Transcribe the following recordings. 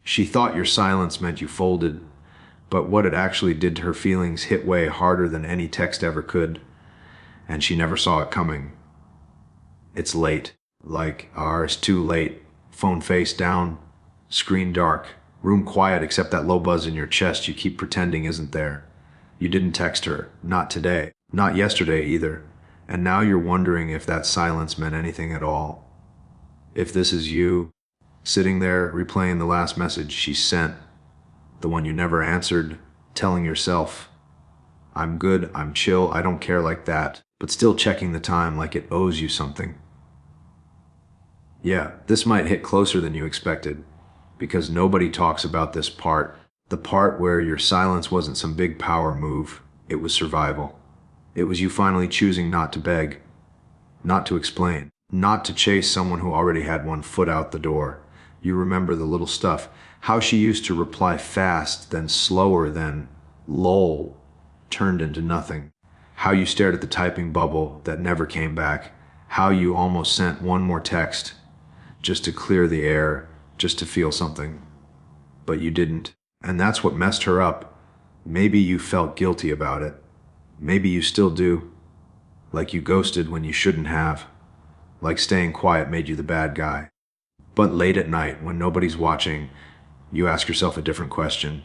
She thought your silence meant you folded, but what it actually did to her feelings hit way harder than any text ever could, and she never saw it coming. It's late. Like, it's too late. Phone face down, screen dark, room quiet except that low buzz in your chest you keep pretending isn't there. You didn't text her, not today, not yesterday either, and now you're wondering if that silence meant anything at all. If this is you, sitting there replaying the last message she sent, the one you never answered, telling yourself, I'm good, I'm chill, I don't care like that, but still checking the time like it owes you something. Yeah, this might hit closer than you expected, because nobody talks about this part, the part where your silence wasn't some big power move, it was survival. It was you finally choosing not to beg, not to explain, not to chase someone who already had one foot out the door. You remember the little stuff, how she used to reply fast, then slower, then lol, turned into nothing. How you stared at the typing bubble that never came back. How you almost sent one more text, just to clear the air, just to feel something. But you didn't. And that's what messed her up. Maybe you felt guilty about it. Maybe you still do. Like you ghosted when you shouldn't have. Like staying quiet made you the bad guy. But late at night, when nobody's watching, you ask yourself a different question.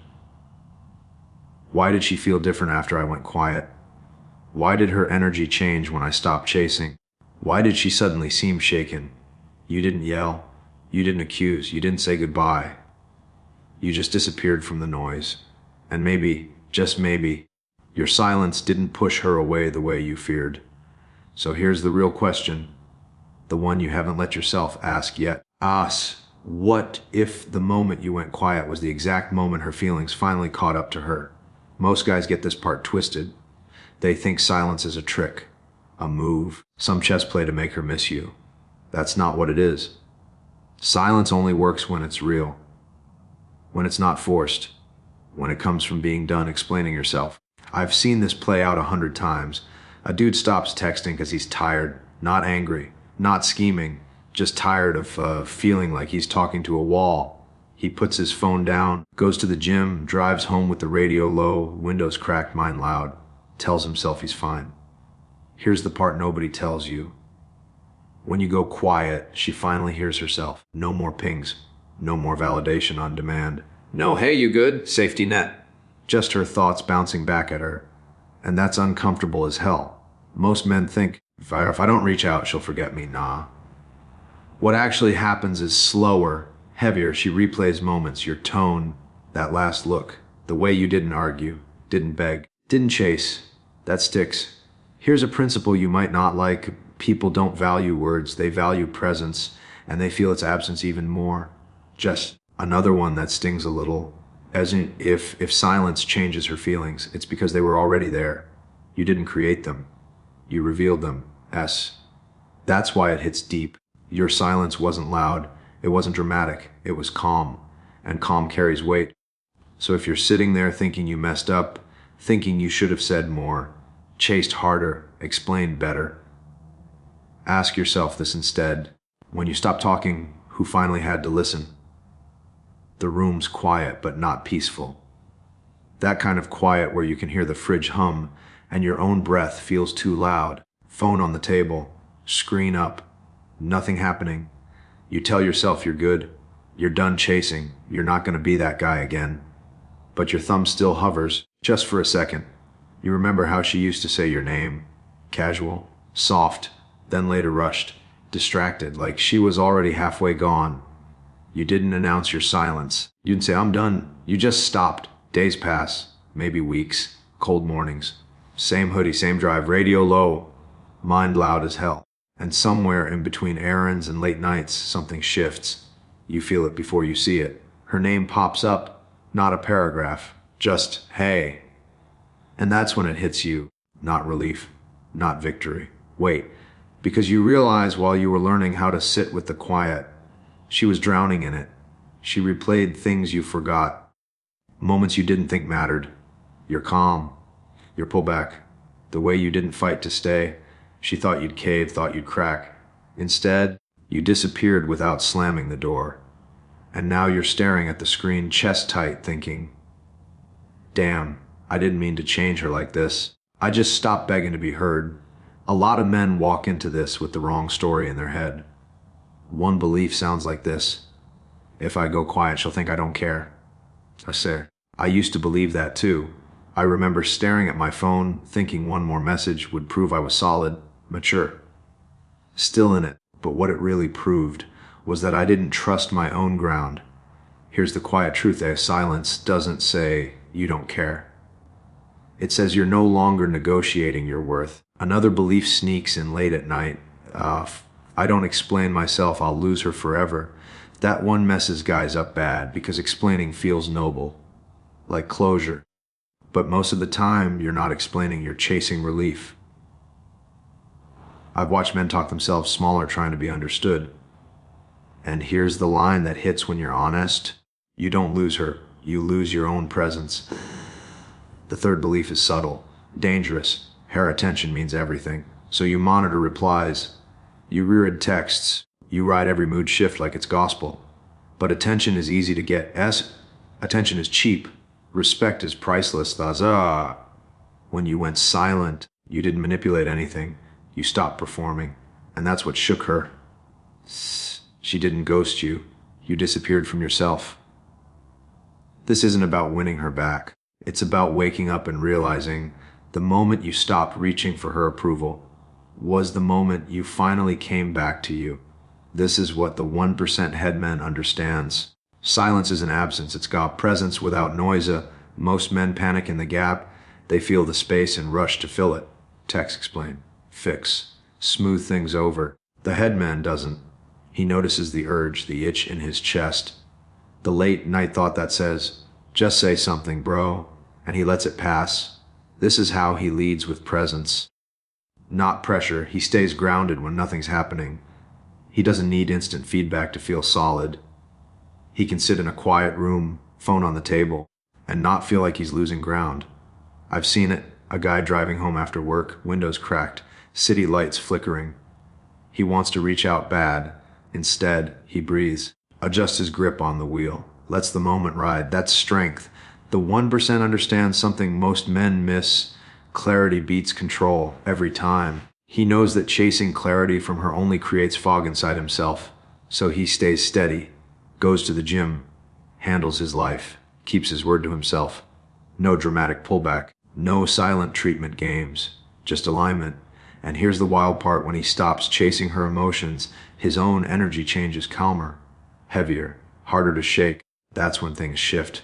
Why did she feel different after I went quiet? Why did her energy change when I stopped chasing? Why did she suddenly seem shaken? You didn't yell. You didn't accuse. You didn't say goodbye. You just disappeared from the noise. And maybe, just maybe, your silence didn't push her away the way you feared. So here's the real question, the one you haven't let yourself ask yet. What if the moment you went quiet was the exact moment her feelings finally caught up to her? Most guys get this part twisted. They think silence is a trick, a move, some chess play to make her miss you. That's not what it is. Silence only works when it's real, when it's not forced, when it comes from being done explaining yourself. I've seen this play out 100 times. A dude stops texting because he's tired, not angry, not scheming, just tired of feeling like he's talking to a wall. He puts his phone down, goes to the gym, drives home with the radio low, windows cracked, mind loud, tells himself he's fine. Here's the part nobody tells you. When you go quiet, she finally hears herself. No more pings, no more validation on demand. No, hey, you good? Safety net. Just her thoughts bouncing back at her. And that's uncomfortable as hell. Most men think, if I don't reach out, she'll forget me. Nah. What actually happens is slower, heavier. She replays moments, your tone, that last look, the way you didn't argue, didn't beg, didn't chase. That sticks. Here's a principle you might not like. People don't value words, they value presence, and they feel its absence even more. Just another one that stings a little. As in, if silence changes her feelings, it's because they were already there. You didn't create them. You revealed them. That's why it hits deep. Your silence wasn't loud. It wasn't dramatic. It was calm. And calm carries weight. So if you're sitting there thinking you messed up, thinking you should have said more, chased harder, explained better, ask yourself this instead. When you stop talking, who finally had to listen? The room's quiet but not peaceful. That kind of quiet where you can hear the fridge hum and your own breath feels too loud. Phone on the table, screen up, nothing happening. You tell yourself you're good, you're done chasing, you're not going to be that guy again. But your thumb still hovers, just for a second. You remember how she used to say your name, casual, soft, then later rushed, distracted, like she was already halfway gone. You didn't announce your silence. You didn't say, I'm done. You just stopped. Days pass, maybe weeks, cold mornings. Same hoodie, same drive, radio low, mind loud as hell. And somewhere in between errands and late nights, something shifts. You feel it before you see it. Her name pops up, not a paragraph, just, hey. And that's when it hits you. Not relief, not victory. Wait, because you realize while you were learning how to sit with the quiet, she was drowning in it. She replayed things you forgot, moments you didn't think mattered. Your calm, your pullback, the way you didn't fight to stay. She thought you'd cave, thought you'd crack. Instead, you disappeared without slamming the door. And now you're staring at the screen chest tight thinking, damn, I didn't mean to change her like this. I just stopped begging to be heard. A lot of men walk into this with the wrong story in their head. One belief sounds like this: if I go quiet, she'll think I don't care. I used to believe that too. I remember staring at my phone, thinking one more message would prove I was solid, mature. Still in it, but what it really proved was that I didn't trust my own ground. Here's the quiet truth: silence doesn't say you don't care. It says you're no longer negotiating your worth. Another belief sneaks in late at night. I don't explain myself, I'll lose her forever. That one messes guys up bad because explaining feels noble, like closure. But most of the time, you're not explaining, you're chasing relief. I've watched men talk themselves smaller trying to be understood. And here's the line that hits when you're honest: you don't lose her, you lose your own presence. The third belief is subtle, dangerous. Her attention means everything. So you monitor replies, you reread texts, you ride every mood shift like it's gospel. But attention is easy to get. Attention is cheap. Respect is priceless. When you went silent, you didn't manipulate anything. You stopped performing. And that's what shook her. She didn't ghost you. You disappeared from yourself. This isn't about winning her back. It's about waking up and realizing the moment you stopped reaching for her approval was the moment you finally came back to you. This is what the 1% headman understands. Silence is an absence. It's got presence without noise. Most men panic in the gap. They feel the space and rush to fill it. Text, explain, fix, smooth things over. The headman doesn't. He notices the urge, the itch in his chest, the late night thought that says, just say something, bro, and he lets it pass. This is how he leads with presence. Not pressure. He stays grounded when nothing's happening. He doesn't need instant feedback to feel solid. He can sit in a quiet room, phone on the table, and not feel like he's losing ground. I've seen it. A guy driving home after work, windows cracked, city lights flickering. He wants to reach out bad. Instead, he breathes, adjusts his grip on the wheel, lets the moment ride. That's strength. The 1% understands something most men miss. Clarity beats control every time. He knows that chasing clarity from her only creates fog inside himself. So he stays steady, goes to the gym, handles his life, keeps his word to himself. No dramatic pullback, no silent treatment games, just alignment. And here's the wild part: when he stops chasing her emotions, his own energy changes, calmer, heavier, harder to shake. That's when things shift.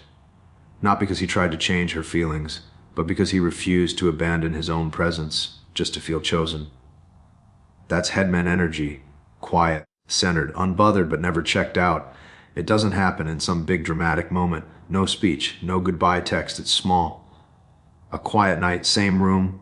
Not because he tried to change her feelings, but because he refused to abandon his own presence just to feel chosen. That's headman energy, quiet, centered, unbothered but never checked out. It doesn't happen in some big dramatic moment. No speech, no goodbye text. It's small. A quiet night, same room,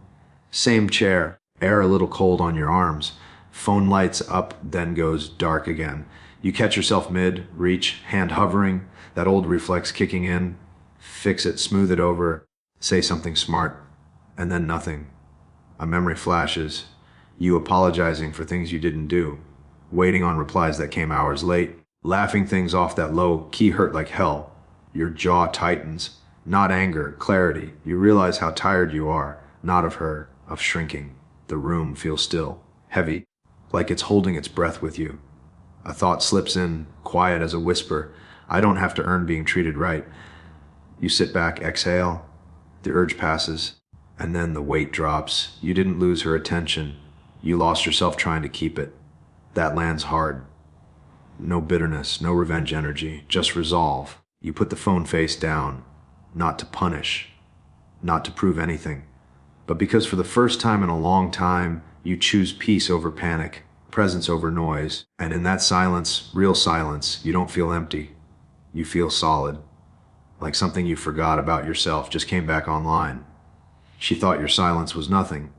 same chair, air a little cold on your arms. Phone lights up, then goes dark again. You catch yourself mid, reach, hand hovering, that old reflex kicking in. Fix it, smooth it over, say something smart, and then nothing. A memory flashes, you apologizing for things you didn't do, waiting on replies that came hours late, laughing things off that low key hurt like hell. Your jaw tightens, not anger, clarity. You realize how tired you are, not of her, of shrinking. The room feels still, heavy, like it's holding its breath with you. A thought slips in, quiet as a whisper. I don't have to earn being treated right. You sit back, exhale, the urge passes, and then the weight drops. You didn't lose her attention. You lost yourself trying to keep it. That lands hard. No bitterness, no revenge energy, just resolve. You put the phone face down, not to punish, not to prove anything, but because for the first time in a long time, you choose peace over panic, presence over noise. And in that silence, real silence, you don't feel empty. You feel solid. Like something you forgot about yourself just came back online. She thought your silence was nothing.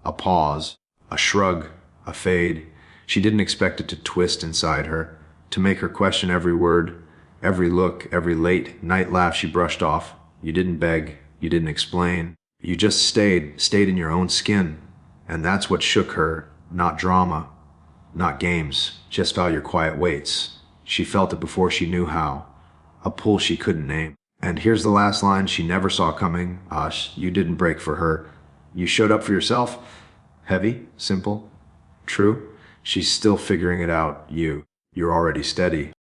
A pause, a shrug, a fade. She didn't expect it to twist inside her, to make her question every word, every look, every late night laugh she brushed off. You didn't beg, you didn't explain. You just stayed in your own skin. And that's what shook her, not drama, not games, just how your quiet waits. She felt it before she knew how. A pull she couldn't name. And here's the last line she never saw coming. Ash, you didn't break for her. You showed up for yourself. Heavy, simple, true. She's still figuring it out. You're already steady.